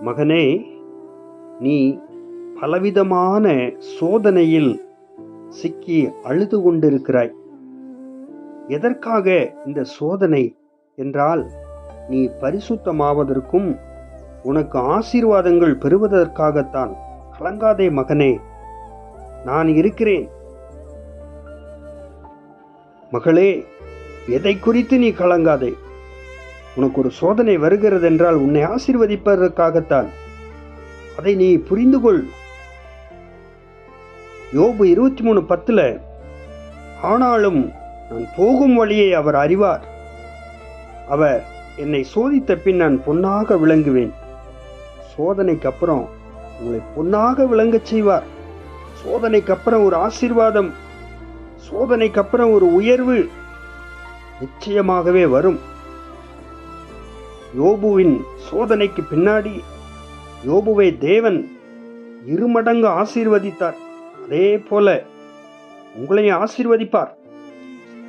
மகனே, நீ பலவிதமான சோதனையில் சிக்கி அழுது கொண்டிருக்கிறாய். எதற்காக இந்த சோதனை என்றால், நீ பரிசுத்தமாவதற்கும் உனக்கு ஆசீர்வாதங்கள் பெறுவதற்காகத்தான். கலங்காதே மகனே, நான் இருக்கிறேன். மகளே, எதை குறித்து நீ கலங்காதே. உனக்கு ஒரு சோதனை வருகிறது என்றால் உன்னை ஆசீர்வதிப்பதற்காகத்தான். அதை நீ புரிந்து கொள். யோபு 23:10 ஆனாலும் நான் போகும் வழியை அவர் அறிவார். அவர் என்னை சோதித்த பின் நான் பொன்னாக விளங்குவேன். சோதனைக்கு அப்புறம் உங்களை பொன்னாக விளங்கச் செய்வார். சோதனைக்கு அப்புறம் ஒரு ஆசீர்வாதம், சோதனைக்கு அப்புறம் ஒரு உயர்வு நிச்சயமாகவே வரும். யோபுவின் சோதனைக்கு பின்னாடி யோபுவை தேவன் 2 மடங்கு ஆசீர்வதித்தார். அதே போல உங்களையும் ஆசீர்வதிப்பார்.